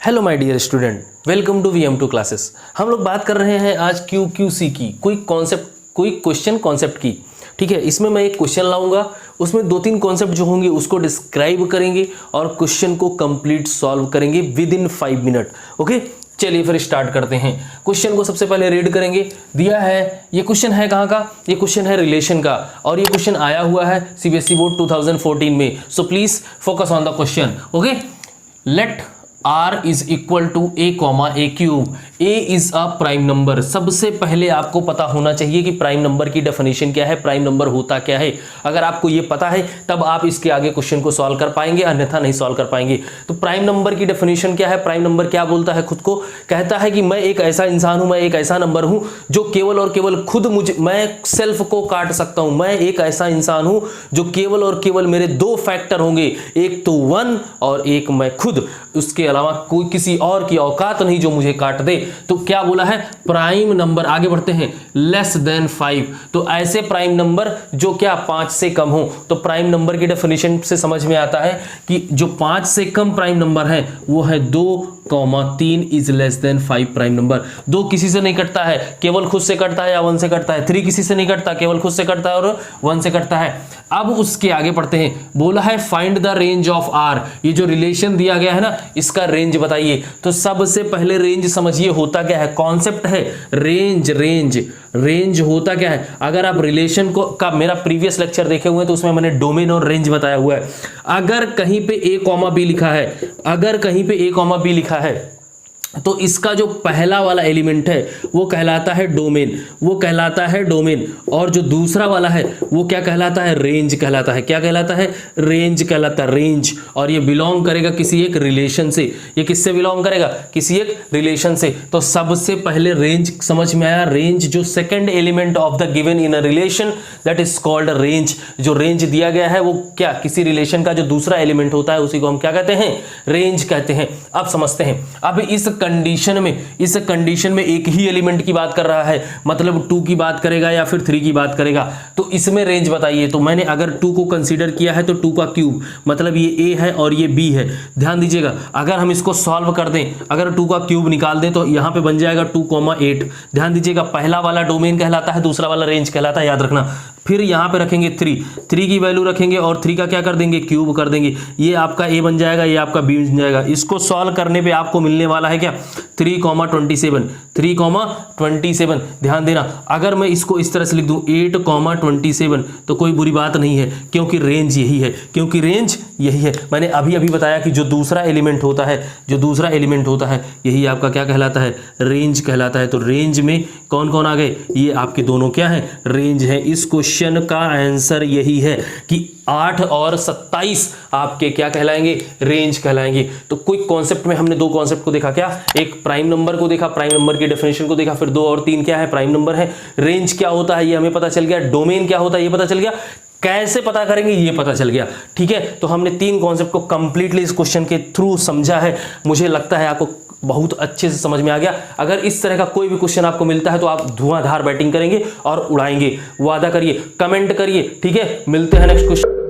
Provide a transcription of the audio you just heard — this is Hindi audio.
Hello my dear student, welcome to VM2 classes. हम लोग बात कर रहे हैं आज QQC की, कोई क्वेश्चन कॉन्सेप्ट की। ठीक है, इसमें मैं एक क्वेश्चन लाऊंगा, उसमें दो तीन कॉन्सेप्ट जो होंगे उसको डिस्क्राइब करेंगे और क्वेश्चन को कंप्लीट सॉल्व करेंगे विद इन 5 मिनट। ओके, चलिए फिर स्टार्ट करते हैं। क्वेश्चन को सबसे पहले रीड करेंगे। दिया है, ये क्वेश्चन है कहाँ का? ये क्वेश्चन है रिलेशन का, और ये क्वेश्चन आया हुआ है CBSE बोर्ड 2014 में। So please focus on the question. Okay, let R is equal to A comma A cube. A is a prime number. सबसे पहले आपको पता होना चाहिए कि प्राइम नंबर की डेफिनेशन क्या है, प्राइम नंबर होता क्या है। अगर आपको ये पता है तब आप इसके आगे क्वेश्चन को सॉल्व कर पाएंगे, अन्यथा नहीं सॉल्व कर पाएंगे। तो प्राइम नंबर की डेफिनेशन क्या है? प्राइम नंबर क्या बोलता है खुद को? कहता है कि मैं एक ऐसा इंसान हूं, मैं एक ऐसा नंबर हूं जो केवल और केवल खुद मैं सेल्फ को काट सकता हूं। मैं एक ऐसा इंसान हूं जो केवल और केवल मेरे दो फैक्टर होंगे, एक तो 1 और एक मैं खुद, उसके अलावा कोई किसी और की औकात नहीं जो मुझे काट दे। तो क्या बोला है? Prime number. आगे बढ़ते हैं, लेस देन 5। तो ऐसे प्राइम नंबर जो क्या 5 से कम हो। तो प्राइम नंबर की डेफिनेशन से समझ में आता है कि जो 5 से कम प्राइम नंबर है वो है 2,3 is less than 5 prime number. 2 किसी से नहीं कटता है, केवल खुद से कटता है या 1 से कटता है। 3 किसी से नहीं कटता, केवल खुद से कटता है और 1 से कटता है। अब उसके आगे पढ़ते हैं, बोला है find the range of R। ये जो रिलेशन दिया गया है ना, इसका रेंज बताइए। तो सबसे पहले रेंज समझिए होता क्या है। कॉन्सेप्ट है रेंज। रेंज होता क्या है? अगर आप रिलेशन का मेरा प्रीवियस लेक्चर देखे हुए हैं तो उसमें मैंने डोमेन और रेंज बताया हुआ है। अगर कहीं पे A, B लिखा है, अगर कहीं पे A, B लिखा है तो इसका जो पहला वाला एलिमेंट है वो कहलाता है डोमेन, वो कहलाता है डोमेन। और जो दूसरा वाला है वो क्या कहलाता है? रेंज कहलाता है। क्या कहलाता है? रेंज कहलाता है, रेंज। और ये बिलोंग करेगा किसी एक रिलेशन से। ये किससे बिलोंग करेगा? किसी एक रिलेशन से। तो सबसे पहले रेंज समझ में आया। रेंज जो second element of the given in a relation, that is called range. जो रेंज दिया गया है वो क्या, किसी रिलेशन का जो दूसरा एलिमेंट होता है उसी को हम क्या कहते हैं? रेंज कहते हैं। अब समझते हैं। अब इस कंडीशन में एक ही एलिमेंट की बात कर रहा है, मतलब 2 की बात करेगा या फिर 3 की बात करेगा, तो इसमें रेंज बताइए। तो मैंने अगर 2 को कंसीडर किया है तो 2 का क्यूब, मतलब ये A है और ये B है। ध्यान दीजिएगा, अगर हम इसको सॉल्व कर दें, अगर 2 का क्यूब निकाल दें तो यहां पे बन जाएगा 2,8। ध्यान दीजिएगा, पहला वाला डोमेन कहलाता है, दूसरा वाला रेंज कहलाता है, याद रखना। फिर यहां पे रखेंगे 3 की वैल्यू रखेंगे और 3 का क्या कर देंगे? क्यूब कर देंगे। ये आपका A बन जाएगा, ये आपका B बन जाएगा। इसको सॉल्व करने पे आपको मिलने वाला है क्या? 3,27। ध्यान देना, अगर मैं इसको इस तरह से लिख दूं 8,27 तो कोई बुरी बात नहीं है, क्योंकि रेंज यही है। मैंने अभी बताया कि जो दूसरा एलिमेंट होता है यही आपका क्या कहलाता है? रेंज कहलाता है। तो रेंज में कौन कौन आ गए? ये आपके दोनों क्या है? रेंज है। इस क्वेश्चन का आंसर यही है कि 8 और 27 आपके क्या कहलाएंगे? रेंज कहलाएंगे। तो क्विक कॉन्सेप्ट में हमने 2 कॉन्सेप्ट को देखा। क्या? एक प्राइम नंबर को देखा, प्राइम नंबर की डेफिनेशन को देखा, फिर 2 और 3 क्या है? प्राइम नंबर है। रेंज क्या होता है ये हमें पता चल गया, डोमेन क्या होता है ये पता चल गया, कैसे पता करेंगे ये पता चल गया। ठीक है, तो हमने 3 कॉन्सेप्ट को कंप्लीटली इस क्वेश्चन के थ्रू समझा है। मुझे लगता है आपको बहुत अच्छे से समझ में आ गया। अगर इस तरह का कोई भी क्वेश्चन आपको मिलता है तो आप धुआंधार बैटिंग करेंगे और उड़ाएंगे। वादा करिए, कमेंट करिए। ठीक है, मिलते हैं नेक्स्ट क्वेश्चन।